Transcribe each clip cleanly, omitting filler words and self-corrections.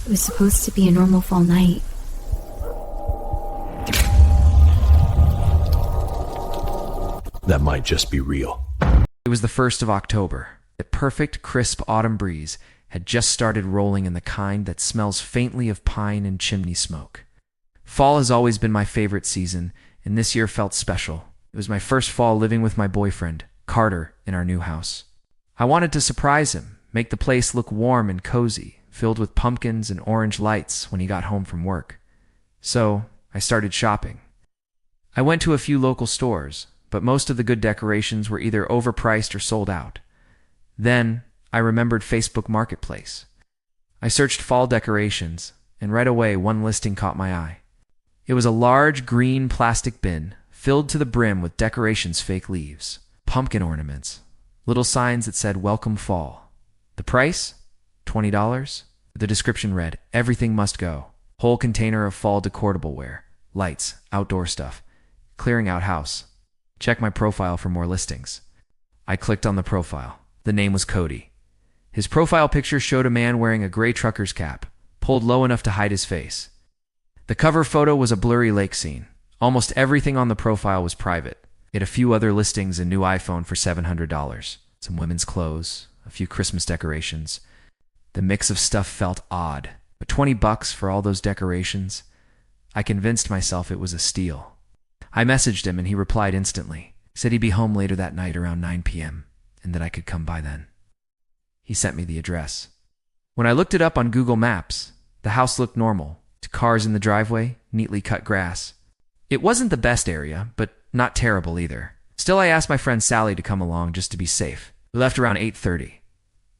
It was supposed to be a normal fall night. That might just be real. It was the 1st of October. The perfect, crisp autumn breeze had just started rolling, in the kind that smells faintly of pine and chimney smoke. Fall has always been my favorite season, and this year felt special. It was my first fall living with my boyfriend, Carter, in our new house. I wanted to surprise him, make the place look warm and cozy, filled with pumpkins and orange lights when he got home from work. So I started shopping. I went to a few local stores, but most of the good decorations were either overpriced or sold out. Then I remembered Facebook Marketplace. I searched fall decorations, and right away one listing caught my eye. It was a large green plastic bin filled to the brim with decorations, fake leaves, pumpkin ornaments, little signs that said "Welcome Fall." The price? $20. The description read, "Everything must go. Whole container of fall decorable wear, lights, outdoor stuff, clearing out house. Check my profile for more listings." I clicked on the profile. The name was Cody. His profile picture showed a man wearing a gray trucker's cap, pulled low enough to hide his face. The cover photo was a blurry lake scene. Almost everything on the profile was private. It had a few other listings: a new iPhone for $700, some women's clothes, a few Christmas decorations. The mix of stuff felt odd, but $20 for all those decorations? I convinced myself it was a steal. I messaged him and he replied instantly. Said he'd be home later that night around 9 p.m. and that I could come by then. He sent me the address. When I looked it up on Google Maps, the house looked normal. Cars in the driveway, neatly cut grass. It wasn't the best area, but not terrible either. Still, I asked my friend Sally to come along just to be safe. We left around 8:30.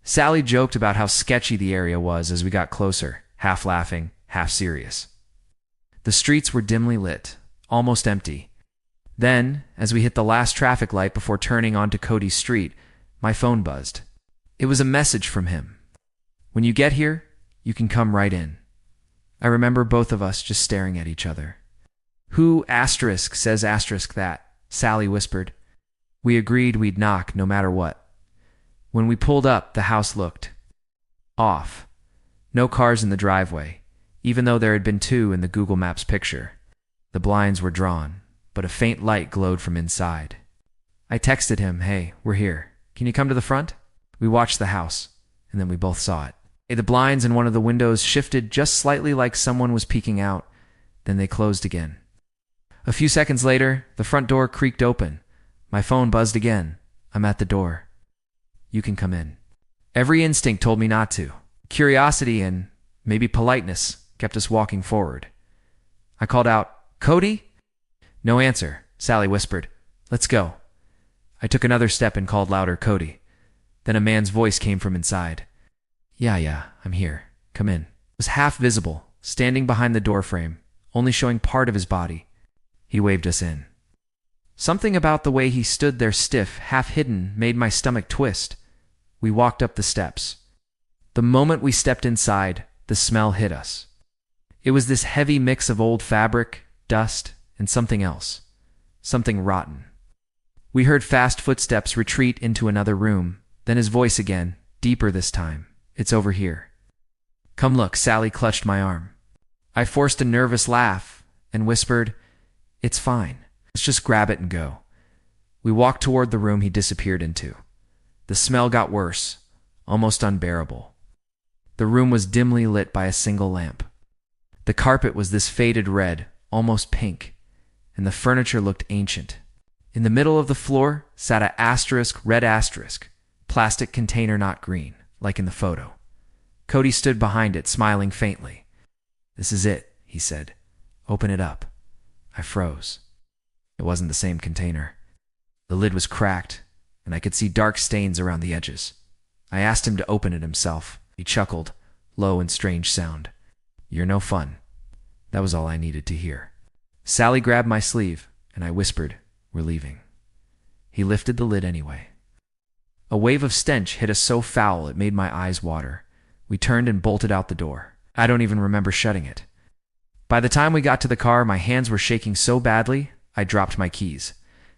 Sally joked about how sketchy the area was as we got closer, half laughing, half serious. The streets were dimly lit, almost empty. Then, as we hit the last traffic light before turning onto Cody's street, my phone buzzed. It was a message from him. "When you get here, you can come right in." I remember both of us just staring at each other. "Who asterisk says asterisk that?" Sally whispered. We agreed we'd knock no matter what. When we pulled up, the house looked off. No cars in the driveway, even though there had been two in the Google Maps picture. The blinds were drawn, but a faint light glowed from inside. I texted him, "Hey, we're here. Can you come to the front?" We watched the house, and then we both saw it. The blinds in one of the windows shifted just slightly, like someone was peeking out. Then they closed again. A few seconds later, the front door creaked open. My phone buzzed again. I'm at the door. "You can come in." Every instinct told me not to. Curiosity and maybe politeness kept us walking forward. I called out, "Cody?" No answer. Sally whispered, "Let's go." I took another step and called louder, "Cody." Then a man's voice came from inside. Yeah, I'm here. Come in." It was half visible, standing behind the doorframe, only showing part of his body. He waved us in. Something about the way he stood there stiff, half hidden, made my stomach twist. We walked up the steps. The moment we stepped inside, the smell hit us. It was this heavy mix of old fabric, dust, and something else. Something rotten. We heard fast footsteps retreat into another room, then his voice again, deeper this time. "It's over here." "Come look." Sally clutched my arm. I forced a nervous laugh and whispered, "It's fine. Let's just grab it and go." We walked toward the room he disappeared into. The smell got worse, almost unbearable. The room was dimly lit by a single lamp. The carpet was this faded red, almost pink, and the furniture looked ancient. In the middle of the floor sat a red asterisk, plastic container, not green, like in the photo. Cody stood behind it, smiling faintly. "This is it," he said. "Open it up." I froze. It wasn't the same container. The lid was cracked, and I could see dark stains around the edges. I asked him to open it himself. He chuckled, low and strange sound. "You're no fun." That was all I needed to hear. Sally grabbed my sleeve, and I whispered, "We're leaving." He lifted the lid anyway. A wave of stench hit us so foul it made my eyes water. We turned and bolted out the door. I don't even remember shutting it. By the time we got to the car, my hands were shaking so badly, I dropped my keys.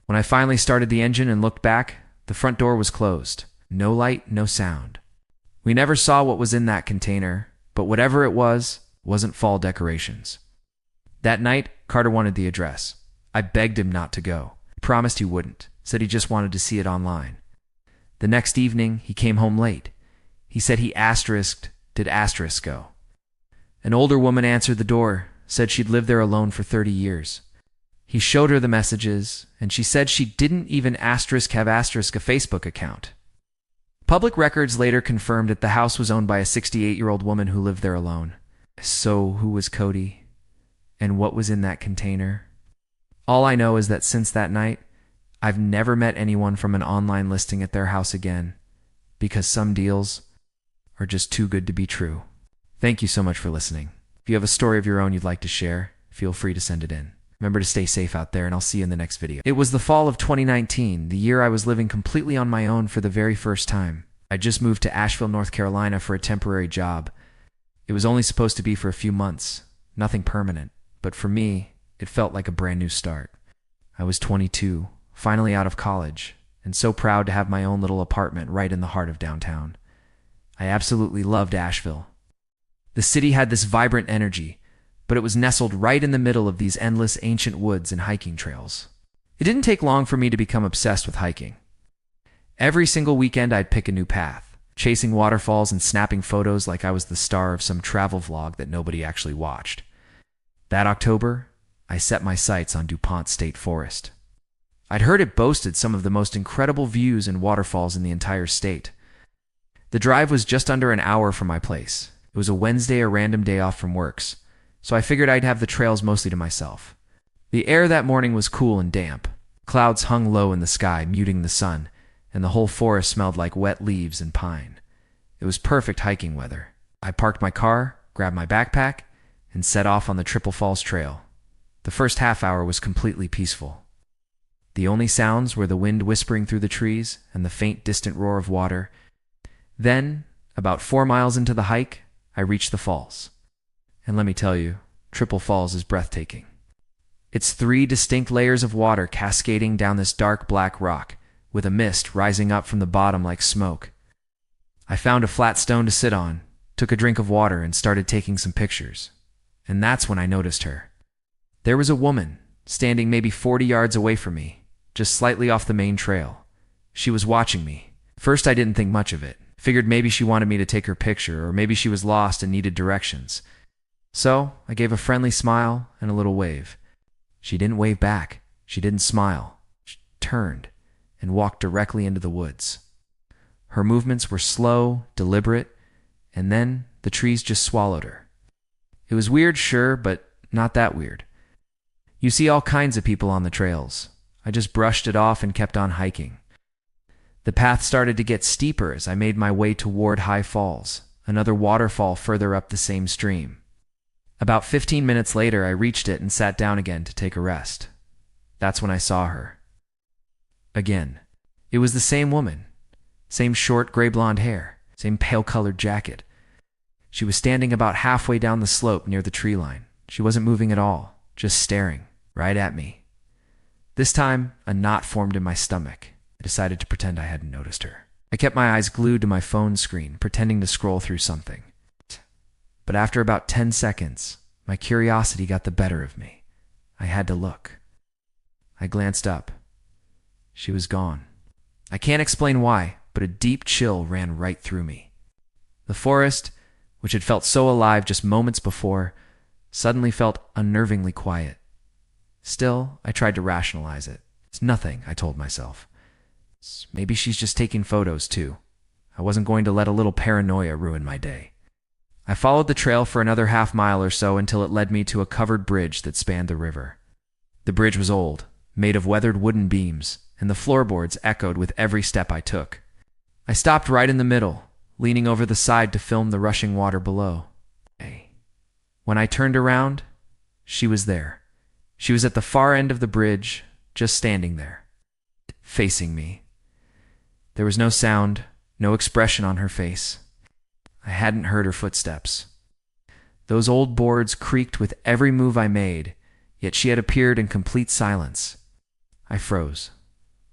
When I finally started the engine and looked back, the front door was closed. No light, no sound. We never saw what was in that container, but whatever it was, wasn't fall decorations. That night, Carter wanted the address. I begged him not to go. He promised he wouldn't, said he just wanted to see it online. The next evening, he came home late. He said he asterisked, did asterisk go? An older woman answered the door, said she'd lived there alone for 30 years. He showed her the messages, and she said she didn't even asterisk have asterisk a Facebook account. Public records later confirmed that the house was owned by a 68-year-old woman who lived there alone. So who was Cody? And what was in that container? All I know is that since that night, I've never met anyone from an online listing at their house again, because some deals are just too good to be true. Thank you so much for listening. If you have a story of your own you'd like to share, feel free to send it in. Remember to stay safe out there, and I'll see you in the next video. It was the fall of 2019, the year I was living completely on my own for the very first time. I just moved to Asheville, North Carolina for a temporary job. It was only supposed to be for a few months, nothing permanent, but for me, it felt like a brand new start. I was 22, finally out of college, and so proud to have my own little apartment right in the heart of downtown. I absolutely loved Asheville. The city had this vibrant energy, but it was nestled right in the middle of these endless ancient woods and hiking trails. It didn't take long for me to become obsessed with hiking. Every single weekend I'd pick a new path, chasing waterfalls and snapping photos like I was the star of some travel vlog that nobody actually watched. That October, I set my sights on DuPont State Forest. I'd heard it boasted some of the most incredible views and waterfalls in the entire state. The drive was just under an hour from my place. It was a Wednesday, a random day off from works, so I figured I'd have the trails mostly to myself. The air that morning was cool and damp. Clouds hung low in the sky, muting the sun, and the whole forest smelled like wet leaves and pine. It was perfect hiking weather. I parked my car, grabbed my backpack, and set off on the Triple Falls Trail. The first half hour was completely peaceful. The only sounds were the wind whispering through the trees and the faint, distant roar of water. Then, about 4 miles into the hike, I reached the falls. And let me tell you, Triple Falls is breathtaking. It's 3 distinct layers of water cascading down this dark black rock, with a mist rising up from the bottom like smoke. I found a flat stone to sit on, took a drink of water, and started taking some pictures. And that's when I noticed her. There was a woman, standing maybe 40 yards away from me, just slightly off the main trail. She was watching me. First, I didn't think much of it. Figured maybe she wanted me to take her picture, or maybe she was lost and needed directions. So, I gave a friendly smile and a little wave. She didn't wave back. She didn't smile. She turned and walked directly into the woods. Her movements were slow, deliberate, and then the trees just swallowed her. It was weird, sure, but not that weird. You see all kinds of people on the trails. I just brushed it off and kept on hiking. The path started to get steeper as I made my way toward High Falls, another waterfall further up the same stream. About 15 minutes later, I reached it and sat down again to take a rest. That's when I saw her. Again. It was the same woman. Same short gray blonde hair. Same pale-colored jacket. She was standing about halfway down the slope near the tree line. She wasn't moving at all, just staring right at me. This time, a knot formed in my stomach. I decided to pretend I hadn't noticed her. I kept my eyes glued to my phone screen, pretending to scroll through something. But after about 10 seconds, my curiosity got the better of me. I had to look. I glanced up. She was gone. I can't explain why, but a deep chill ran right through me. The forest, which had felt so alive just moments before, suddenly felt unnervingly quiet. Still, I tried to rationalize it. It's nothing, I told myself. Maybe she's just taking photos, too. I wasn't going to let a little paranoia ruin my day. I followed the trail for another half-mile or so until it led me to a covered bridge that spanned the river. The bridge was old, made of weathered wooden beams, and the floorboards echoed with every step I took. I stopped right in the middle, leaning over the side to film the rushing water below. When I turned around, she was there. She was at the far end of the bridge, just standing there, facing me. There was no sound, no expression on her face. I hadn't heard her footsteps. Those old boards creaked with every move I made, yet she had appeared in complete silence. I froze.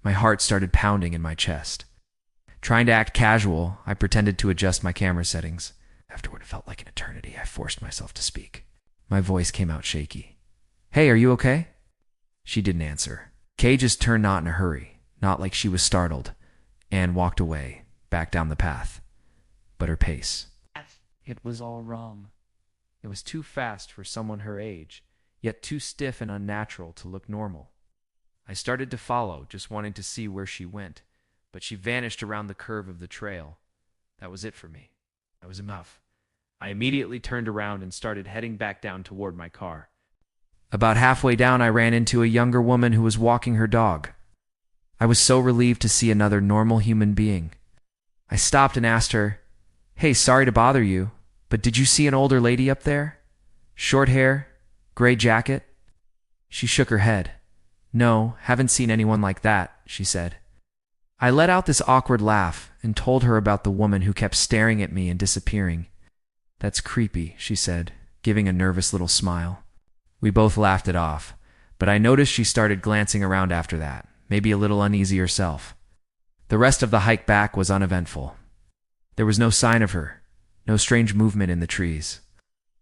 My heart started pounding in my chest. Trying to act casual, I pretended to adjust my camera settings. Afterward, it felt like an eternity. I forced myself to speak. My voice came out shaky. Hey, are you okay? She didn't answer. Kay just turned not in a hurry, not like she was startled, and walked away, back down the path. But her pace. It was all wrong. It was too fast for someone her age, yet too stiff and unnatural to look normal. I started to follow, just wanting to see where she went, but she vanished around the curve of the trail. That was it for me. That was enough. I immediately turned around and started heading back down toward my car. About halfway down, I ran into a younger woman who was walking her dog. I was so relieved to see another normal human being. I stopped and asked her, Hey, sorry to bother you, but did you see an older lady up there? Short hair, gray jacket? She shook her head. No, haven't seen anyone like that, she said. I let out this awkward laugh and told her about the woman who kept staring at me and disappearing. That's creepy, she said, giving a nervous little smile. We both laughed it off, but I noticed she started glancing around after that, maybe a little uneasy herself. The rest of the hike back was uneventful. There was no sign of her, no strange movement in the trees.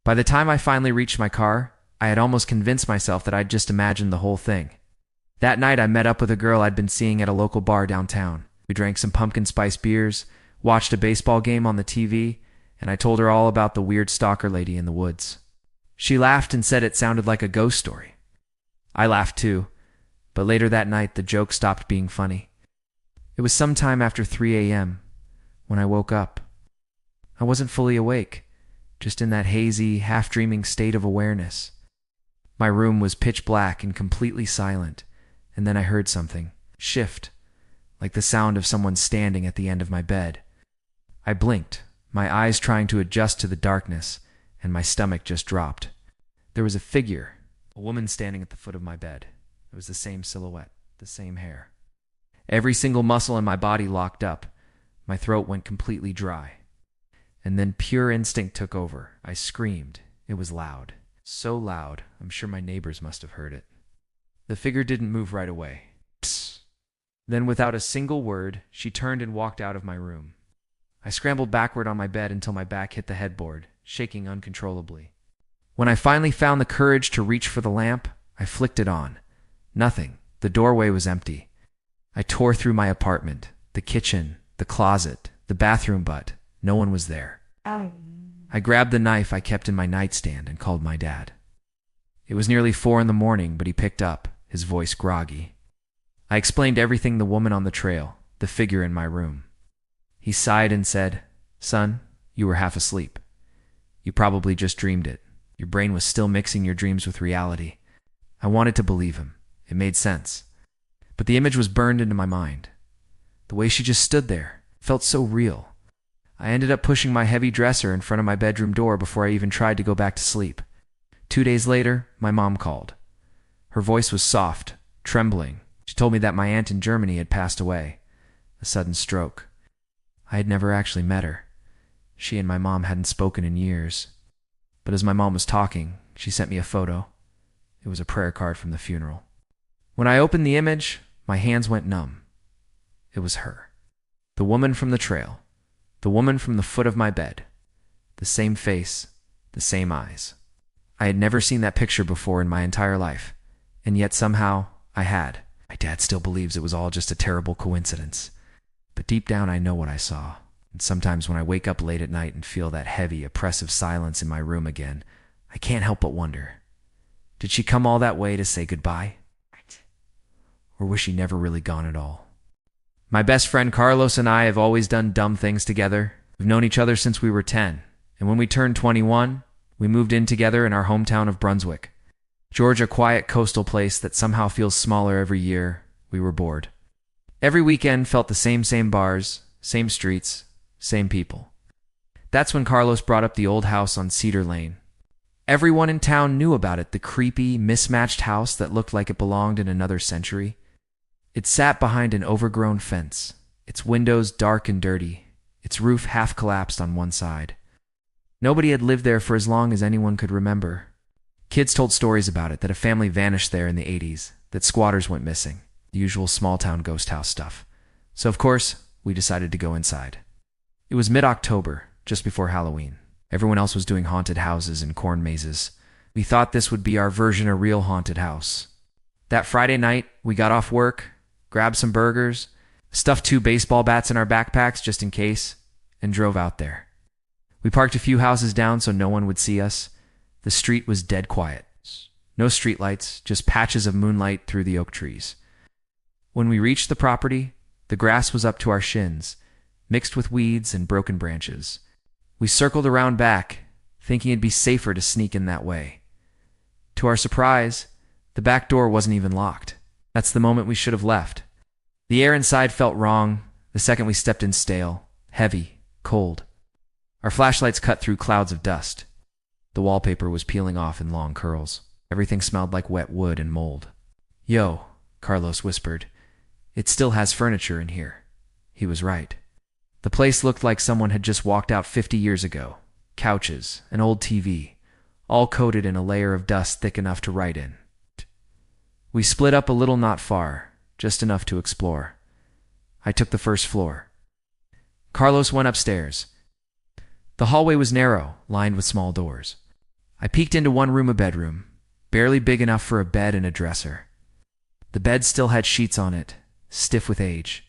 By the time I finally reached my car, I had almost convinced myself that I'd just imagined the whole thing. That night, I met up with a girl I'd been seeing at a local bar downtown. We drank some pumpkin spice beers, watched a baseball game on the TV, and I told her all about the weird stalker lady in the woods. She laughed and said it sounded like a ghost story. I laughed too, but later that night, the joke stopped being funny. It was sometime after 3 a.m. when I woke up. I wasn't fully awake, just in that hazy, half-dreaming state of awareness. My room was pitch black and completely silent, and then I heard something shift, like the sound of someone standing at the end of my bed. I blinked, my eyes trying to adjust to the darkness, and my stomach just dropped. There was a figure, a woman standing at the foot of my bed. It was the same silhouette, the same hair. Every single muscle in my body locked up. My throat went completely dry. And then pure instinct took over. I screamed. It was loud. So loud, I'm sure my neighbors must have heard it. The figure didn't move right away. Psst. Then, without a single word, she turned and walked out of my room. I scrambled backward on my bed until my back hit the headboard, shaking uncontrollably. When I finally found the courage to reach for the lamp, I flicked it on. Nothing. The doorway was empty. I tore through my apartment, the kitchen, the closet, the bathroom, but no one was there. I grabbed the knife I kept in my nightstand and called my dad. It was nearly 4 a.m, but he picked up, his voice groggy. I explained everything, the woman on the trail, the figure in my room. He sighed and said, Son, you were half asleep. You probably just dreamed it. Your brain was still mixing your dreams with reality. I wanted to believe him. It made sense. But the image was burned into my mind. The way she just stood there felt so real. I ended up pushing my heavy dresser in front of my bedroom door before I even tried to go back to sleep. 2 days later, my mom called. Her voice was soft, trembling. She told me that my aunt in Germany had passed away. A sudden stroke. I had never actually met her. She and my mom hadn't spoken in years. But as my mom was talking, she sent me a photo. It was a prayer card from the funeral. When I opened the image, my hands went numb. It was her. The woman from the trail. The woman from the foot of my bed. The same face, the same eyes. I had never seen that picture before in my entire life, and yet somehow I had. My dad still believes it was all just a terrible coincidence. But deep down I know what I saw, and sometimes when I wake up late at night and feel that heavy, oppressive silence in my room again, I can't help but wonder, did she come all that way to say goodbye? Or was she never really gone at all? My best friend Carlos and I have always done dumb things together. We've known each other since we were 10, and when we turned 21, we moved in together in our hometown of Brunswick. Georgia, a quiet coastal place that somehow feels smaller every year. We were bored. Every weekend felt the same bars, same streets, same people. That's when Carlos brought up the old house on Cedar Lane. Everyone in town knew about it, the creepy, mismatched house that looked like it belonged in another century. It sat behind an overgrown fence, its windows dark and dirty, its roof half collapsed on one side. Nobody had lived there for as long as anyone could remember. Kids told stories about it, that a family vanished there in the 80s, that squatters went missing, the usual small-town ghost house stuff. So, of course, we decided to go inside. It was mid-October, just before Halloween. Everyone else was doing haunted houses and corn mazes. We thought this would be our version of real haunted house. That Friday night, we got off work, grabbed some burgers, stuffed 2 baseball bats in our backpacks just in case, and drove out there. We parked a few houses down so no one would see us. The street was dead quiet. No streetlights, just patches of moonlight through the oak trees. When we reached the property, the grass was up to our shins, mixed with weeds and broken branches. We circled around back, thinking it'd be safer to sneak in that way. To our surprise, the back door wasn't even locked. That's the moment we should have left. The air inside felt wrong the second we stepped in, stale, heavy, cold. Our flashlights cut through clouds of dust. The wallpaper was peeling off in long curls. Everything smelled like wet wood and mold. "Yo," Carlos whispered. "It still has furniture in here." He was right. The place looked like someone had just walked out 50 years ago. Couches, an old TV, all coated in a layer of dust thick enough to write in. We split up a little, not far, just enough to explore. I took the first floor. Carlos went upstairs. The hallway was narrow, lined with small doors. I peeked into one room, a bedroom, barely big enough for a bed and a dresser. The bed still had sheets on it, stiff with age.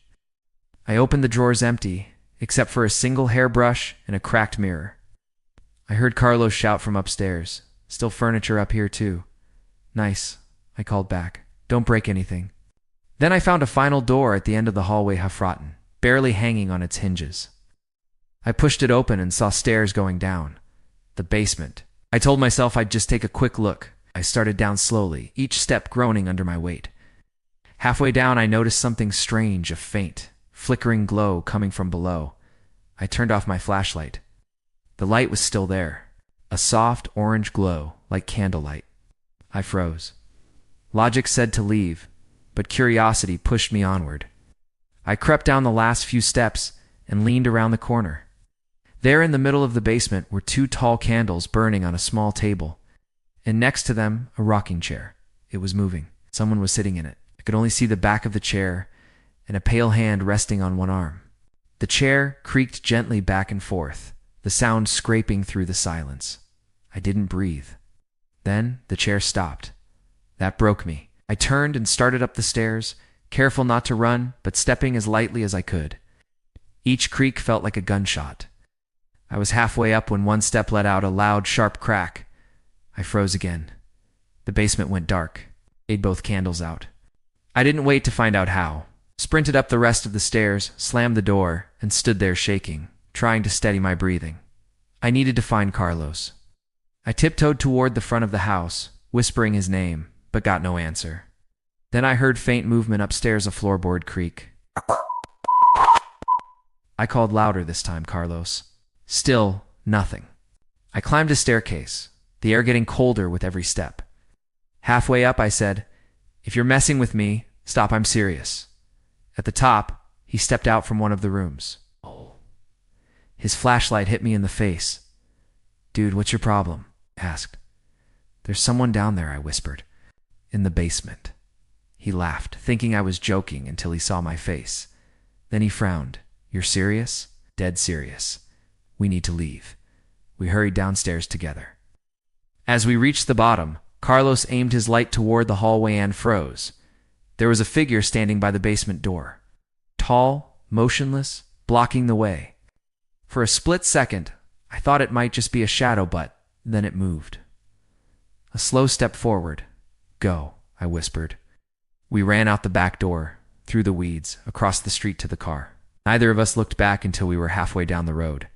I opened the drawers empty, except for a single hairbrush and a cracked mirror. I heard Carlos shout from upstairs. "Still furniture up here, too." "Nice," I called back. "Don't break anything." Then I found a final door at the end of the hallway, half rotten, barely hanging on its hinges. I pushed it open and saw stairs going down. The basement. I told myself I'd just take a quick look. I started down slowly, each step groaning under my weight. Halfway down, I noticed something strange, a faint, flickering glow coming from below. I turned off my flashlight. The light was still there, a soft orange glow like candlelight. I froze. Logic said to leave, but curiosity pushed me onward. I crept down the last few steps and leaned around the corner. There in the middle of the basement were 2 tall candles burning on a small table, and next to them a rocking chair. It was moving. Someone was sitting in it. I could only see the back of the chair and a pale hand resting on one arm. The chair creaked gently back and forth, the sound scraping through the silence. I didn't breathe. Then the chair stopped. That broke me. I turned and started up the stairs, careful not to run, but stepping as lightly as I could. Each creak felt like a gunshot. I was halfway up when one step let out a loud, sharp crack. I froze again. The basement went dark. Ate both candles out. I didn't wait to find out how. Sprinted up the rest of the stairs, slammed the door, and stood there shaking, trying to steady my breathing. I needed to find Carlos. I tiptoed toward the front of the house, whispering his name, but got no answer. Then I heard faint movement upstairs, a floorboard creak. I called louder this time, "Carlos." Still, nothing. I climbed a staircase, the air getting colder with every step. Halfway up, I said, "If you're messing with me, stop, I'm serious." At the top, he stepped out from one of the rooms. His flashlight hit me in the face. "Dude, what's your problem?" I asked. "There's someone down there," I whispered. "In the basement." He laughed, thinking I was joking until he saw my face. Then he frowned. "You're serious?" "Dead serious. We need to leave." We hurried downstairs together. As we reached the bottom, Carlos aimed his light toward the hallway and froze. There was a figure standing by the basement door. Tall, motionless, blocking the way. For a split second, I thought it might just be a shadow, but then it moved. A slow step forward. "Go," I whispered. We ran out the back door, through the weeds, across the street to the car. Neither of us looked back until we were halfway down the road.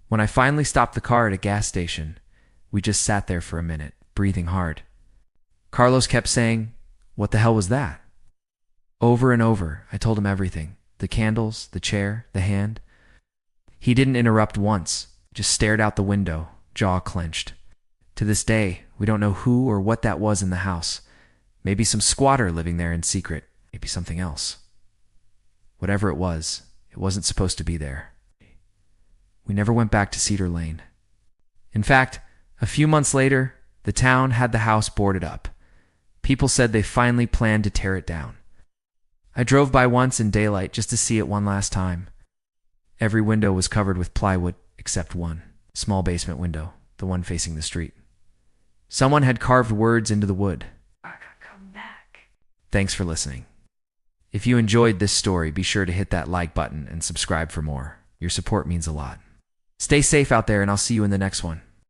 When I finally stopped the car at a gas station, we just sat there for a minute, breathing hard. Carlos kept saying, "What the hell was that?" Over and over, I told him everything. The candles, the chair, the hand. He didn't interrupt once, just stared out the window, jaw clenched. To this day, we don't know who or what that was in the house. Maybe some squatter living there in secret. Maybe something else. Whatever it wasn't supposed to be there. We never went back to Cedar Lane. In fact, a few months later, the town had the house boarded up. People said they finally planned to tear it down. I drove by once in daylight just to see it one last time. Every window was covered with plywood except one. Small basement window, the one facing the street. Someone had carved words into the wood. Come back. Thanks for listening. If you enjoyed this story, be sure to hit that like button and subscribe for more. Your support means a lot. Stay safe out there, and I'll see you in the next one.